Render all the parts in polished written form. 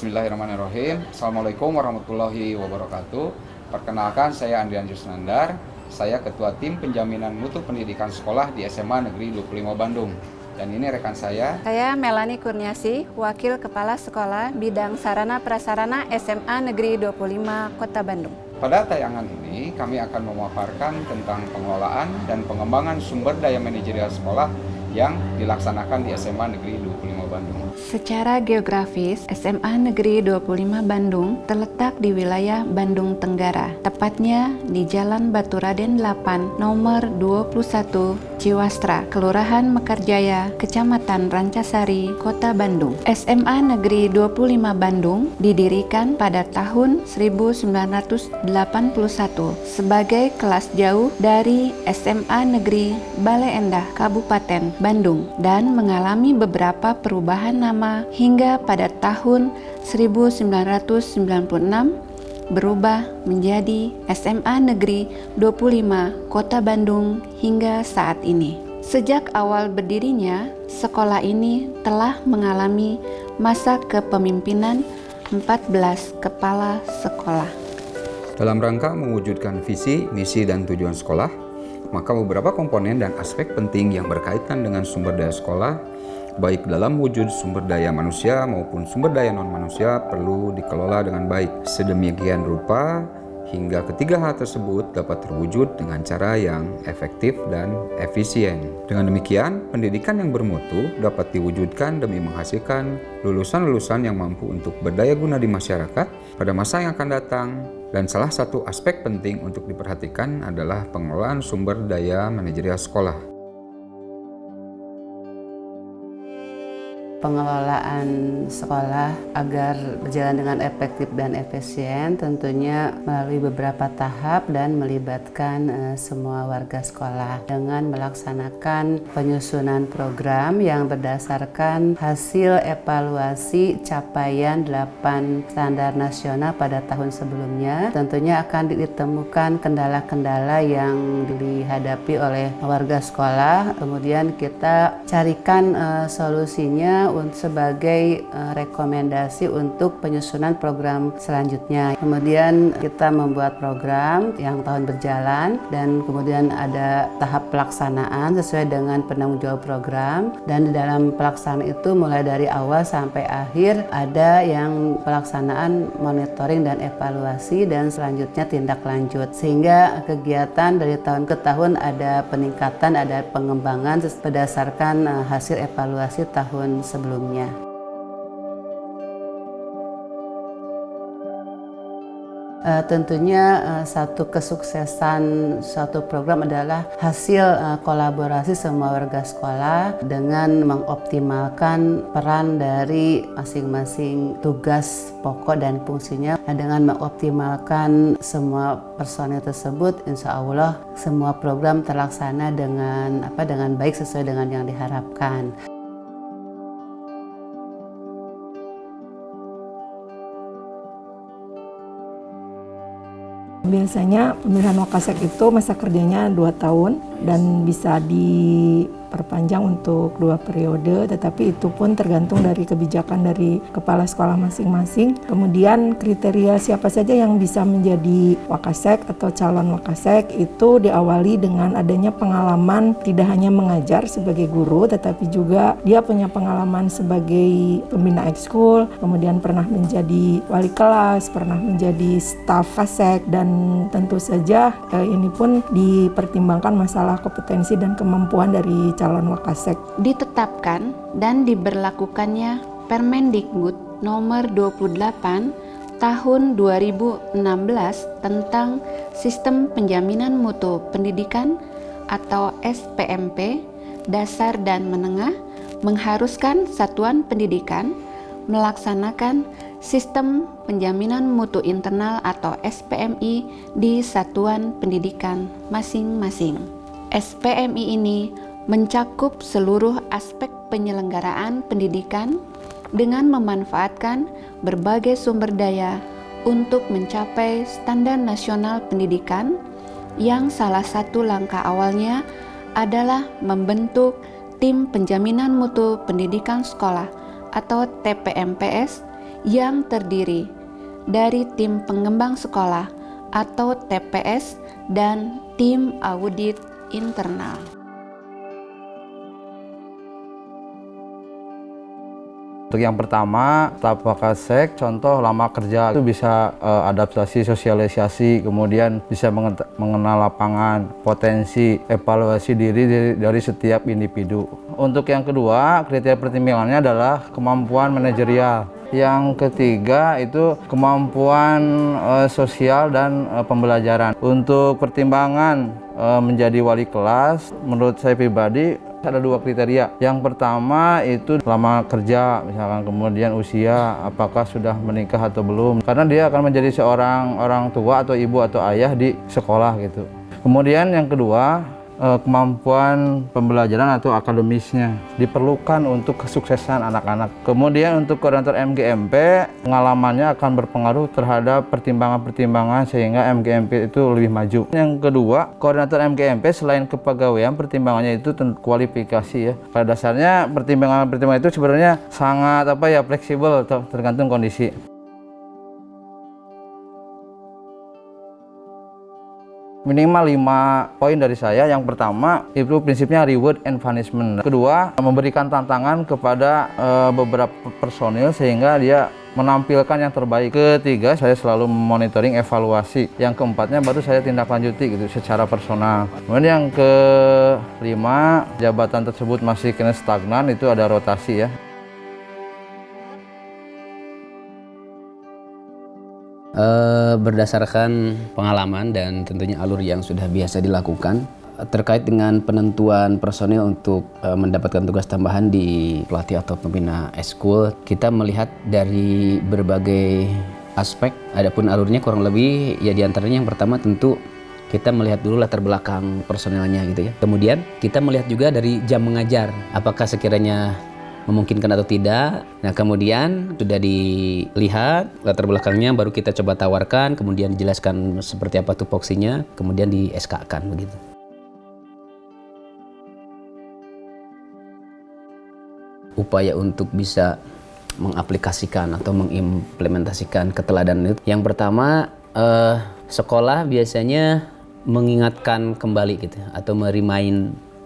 Bismillahirrahmanirrahim. Assalamualaikum warahmatullahi wabarakatuh. Perkenalkan, saya Andrian Jusnandar. Saya Ketua Tim Penjaminan Mutu Pendidikan Sekolah di SMA Negeri 25 Bandung. Dan ini rekan saya. Saya Melani Kurniasi, Wakil Kepala Sekolah Bidang Sarana Prasarana SMA Negeri 25 Kota Bandung. Pada tayangan ini, kami akan memaparkan tentang pengelolaan dan pengembangan sumber daya manajerial sekolah yang dilaksanakan di SMA Negeri 25 Bandung. Secara geografis, SMA Negeri 25 Bandung terletak di wilayah Bandung Tenggara, tepatnya di Jalan Baturaden 8, nomor 21, Ciwastra, Kelurahan Mekarjaya, Kecamatan Rancasari, Kota Bandung. SMA Negeri 25 Bandung didirikan pada tahun 1981 sebagai kelas jauh dari SMA Negeri Bale Endah, Kabupaten Bandung, dan mengalami beberapa perubahan nama hingga pada tahun 1996 berubah menjadi SMA Negeri 25 Kota Bandung hingga saat ini. Sejak awal berdirinya, sekolah ini telah mengalami masa kepemimpinan 14 kepala sekolah. Dalam rangka mewujudkan visi, misi, dan tujuan sekolah, maka beberapa komponen dan aspek penting yang berkaitan dengan sumber daya sekolah, baik dalam wujud sumber daya manusia maupun sumber daya non-manusia, perlu dikelola dengan baik. Sedemikian rupa, hingga ketiga hal tersebut dapat terwujud dengan cara yang efektif dan efisien. Dengan demikian, pendidikan yang bermutu dapat diwujudkan demi menghasilkan lulusan-lulusan yang mampu untuk berdaya guna di masyarakat pada masa yang akan datang. Dan salah satu aspek penting untuk diperhatikan adalah pengelolaan sumber daya manajerial sekolah. Pengelolaan sekolah agar berjalan dengan efektif dan efisien tentunya melalui beberapa tahap dan melibatkan semua warga sekolah dengan melaksanakan penyusunan program yang berdasarkan hasil evaluasi capaian 8 standar nasional pada tahun sebelumnya. Tentunya akan ditemukan kendala-kendala yang dihadapi oleh warga sekolah, kemudian kita carikan solusinya sebagai rekomendasi untuk penyusunan program selanjutnya. Kemudian kita membuat program yang tahun berjalan dan kemudian ada tahap pelaksanaan sesuai dengan penanggung jawab program, dan di dalam pelaksanaan itu mulai dari awal sampai akhir ada yang pelaksanaan monitoring dan evaluasi dan selanjutnya tindak lanjut, sehingga kegiatan dari tahun ke tahun ada peningkatan, ada pengembangan berdasarkan hasil evaluasi tahun sebelumnya. Tentunya satu kesuksesan suatu program adalah hasil kolaborasi semua warga sekolah dengan mengoptimalkan peran dari masing-masing tugas pokok dan fungsinya. Dengan mengoptimalkan semua personil tersebut, insya Allah semua program terlaksana dengan baik sesuai dengan yang diharapkan. Biasanya pemilihan Wakasek itu masa kerjanya 2 tahun dan bisa diperpanjang untuk 2 periode, tetapi itu pun tergantung dari kebijakan dari kepala sekolah masing-masing. Kemudian kriteria siapa saja yang bisa menjadi Wakasek atau calon Wakasek itu diawali dengan adanya pengalaman tidak hanya mengajar sebagai guru, tetapi juga dia punya pengalaman sebagai pembina ekskul, kemudian pernah menjadi wali kelas, pernah menjadi staf Kasek, dan tentu saja ini pun dipertimbangkan masalah kompetensi dan kemampuan dari calon Wakasek. Ditetapkan dan diberlakukannya Permendikbud nomor 28 tahun 2016 tentang Sistem Penjaminan Mutu Pendidikan atau SPMP dasar dan menengah mengharuskan satuan pendidikan melaksanakan Sistem Penjaminan Mutu Internal atau SPMI di satuan pendidikan masing-masing. SPMI ini mencakup seluruh aspek penyelenggaraan pendidikan dengan memanfaatkan berbagai sumber daya untuk mencapai standar nasional pendidikan, yang salah satu langkah awalnya adalah membentuk Tim Penjaminan Mutu Pendidikan Sekolah atau TPMPS yang terdiri dari tim pengembang sekolah atau TPS dan tim audit internal. Untuk yang pertama, tahap Wakasek, contoh lama kerja itu bisa adaptasi, sosialisasi, kemudian bisa mengenal lapangan, potensi, evaluasi diri dari setiap individu. Untuk yang kedua, kriteria pertimbangannya adalah kemampuan manajerial. Yang ketiga itu kemampuan sosial dan pembelajaran. Untuk pertimbangan menjadi wali kelas, menurut saya pribadi ada 2 kriteria. Yang pertama itu lama kerja, misalkan, kemudian usia, apakah sudah menikah atau belum. Karena dia akan menjadi seorang orang tua atau ibu atau ayah di sekolah gitu. Kemudian yang kedua, kemampuan pembelajaran atau akademisnya diperlukan untuk kesuksesan anak-anak. Kemudian untuk koordinator MGMP, pengalamannya akan berpengaruh terhadap pertimbangan-pertimbangan sehingga MGMP itu lebih maju. Yang kedua, koordinator MGMP selain kepegawaian, pertimbangannya itu kualifikasi ya. Pada dasarnya pertimbangan-pertimbangan itu sebenarnya sangat fleksibel, tergantung kondisi. Minimal 5 poin dari saya. Yang pertama itu prinsipnya reward and punishment. Kedua, memberikan tantangan kepada beberapa personil sehingga dia menampilkan yang terbaik. Ketiga, saya selalu monitoring evaluasi. Yang keempatnya baru saya tindak lanjuti gitu secara personal. Kemudian yang kelima, jabatan tersebut masih kena stagnan, itu ada rotasi ya. Berdasarkan pengalaman dan tentunya alur yang sudah biasa dilakukan terkait dengan penentuan personil untuk mendapatkan tugas tambahan di pelatih atau pembina eskul, kita melihat dari berbagai aspek. Adapun alurnya kurang lebih ya diantaranya yang pertama tentu kita melihat dulu latar belakang personilnya gitu ya. Kemudian kita melihat juga dari jam mengajar, apakah sekiranya memungkinkan atau tidak. Nah, kemudian sudah dilihat latar belakangnya, baru kita coba tawarkan, kemudian dijelaskan seperti apa tupoksinya, kemudian di SK-kan begitu. Upaya untuk bisa mengaplikasikan atau mengimplementasikan keteladanan itu, yang pertama sekolah biasanya mengingatkan kembali gitu atau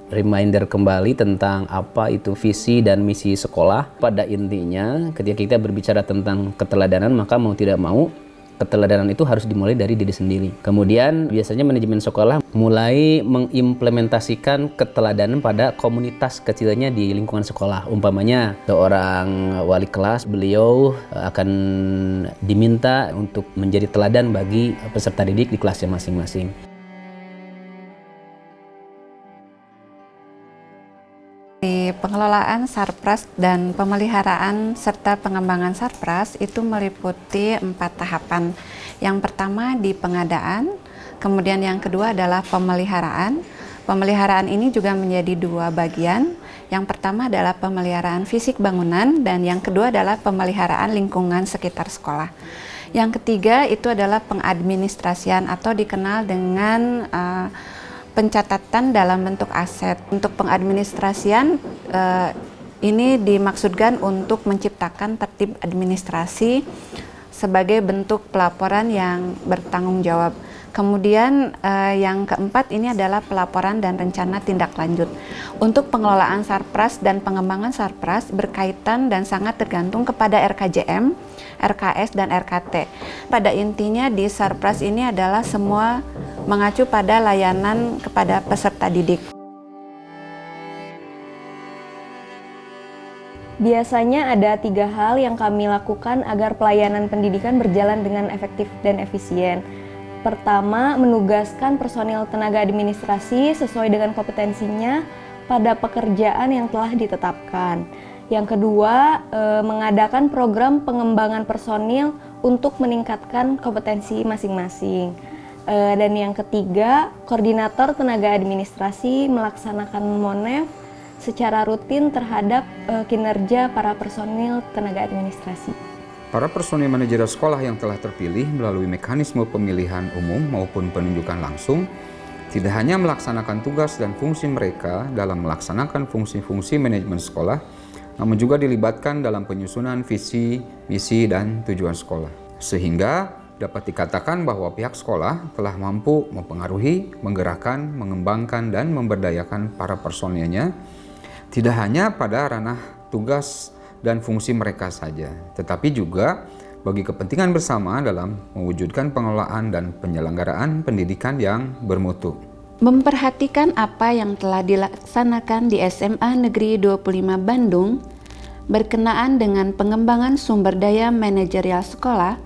reminder kembali tentang apa itu visi dan misi sekolah. Pada intinya ketika kita berbicara tentang keteladanan, maka mau tidak mau keteladanan itu harus dimulai dari diri sendiri. Kemudian biasanya manajemen sekolah mulai mengimplementasikan keteladanan pada komunitas kecilnya di lingkungan sekolah. Umpamanya seorang wali kelas, beliau akan diminta untuk menjadi teladan bagi peserta didik di kelasnya masing-masing. Di pengelolaan Sarpras dan pemeliharaan serta pengembangan Sarpras itu meliputi 4 tahapan. Yang pertama di pengadaan, kemudian yang kedua adalah pemeliharaan. Pemeliharaan ini juga menjadi 2 bagian. Yang pertama adalah pemeliharaan fisik bangunan dan yang kedua adalah pemeliharaan lingkungan sekitar sekolah. Yang ketiga itu adalah pengadministrasian atau dikenal dengan pencatatan dalam bentuk aset. Untuk pengadministrasian ini dimaksudkan untuk menciptakan tertib administrasi sebagai bentuk pelaporan yang bertanggung jawab. Kemudian yang keempat ini adalah pelaporan dan rencana tindak lanjut. Untuk pengelolaan Sarpras dan pengembangan Sarpras berkaitan dan sangat tergantung kepada RKJM, RKS, dan RKT. Pada intinya di Sarpras ini adalah semua mengacu pada layanan kepada peserta didik. Biasanya ada 3 hal yang kami lakukan agar pelayanan pendidikan berjalan dengan efektif dan efisien. Pertama, menugaskan personil tenaga administrasi sesuai dengan kompetensinya pada pekerjaan yang telah ditetapkan. Yang kedua, mengadakan program pengembangan personil untuk meningkatkan kompetensi masing-masing. Dan yang ketiga, koordinator tenaga administrasi melaksanakan MONEF secara rutin terhadap kinerja para personil tenaga administrasi. Para personil manajerial sekolah yang telah terpilih melalui mekanisme pemilihan umum maupun penunjukan langsung tidak hanya melaksanakan tugas dan fungsi mereka dalam melaksanakan fungsi-fungsi manajemen sekolah, namun juga dilibatkan dalam penyusunan visi, misi, dan tujuan sekolah. Sehingga dapat dikatakan bahwa pihak sekolah telah mampu mempengaruhi, menggerakkan, mengembangkan, dan memberdayakan para personilnya, tidak hanya pada ranah tugas dan fungsi mereka saja, tetapi juga bagi kepentingan bersama dalam mewujudkan pengelolaan dan penyelenggaraan pendidikan yang bermutu. Memperhatikan apa yang telah dilaksanakan di SMA Negeri 25 Bandung berkenaan dengan pengembangan sumber daya manajerial sekolah,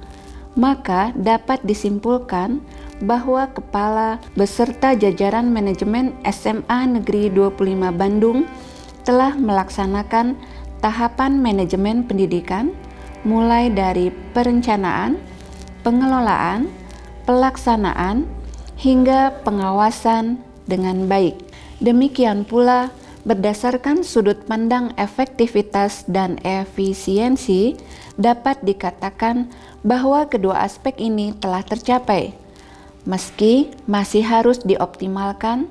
maka dapat disimpulkan bahwa kepala beserta jajaran manajemen SMA Negeri 25 Bandung telah melaksanakan tahapan manajemen pendidikan mulai dari perencanaan, pengelolaan, pelaksanaan, hingga pengawasan dengan baik. Demikian pula, berdasarkan sudut pandang efektivitas dan efisiensi, dapat dikatakan bahwa kedua aspek ini telah tercapai. Meski masih harus dioptimalkan,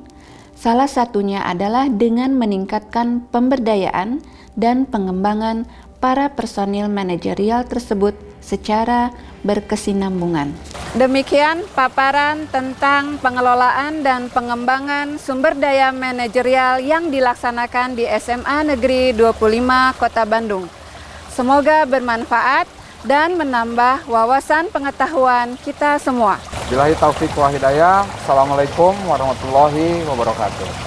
salah satunya adalah dengan meningkatkan pemberdayaan dan pengembangan para personil manajerial tersebut secara berkesinambungan. Demikian paparan tentang pengelolaan dan pengembangan sumber daya manajerial yang dilaksanakan di SMA Negeri 25 Kota Bandung. Semoga bermanfaat dan menambah wawasan pengetahuan kita semua. Billahi taufiq wal hidayah. Assalamualaikum warahmatullahi wabarakatuh.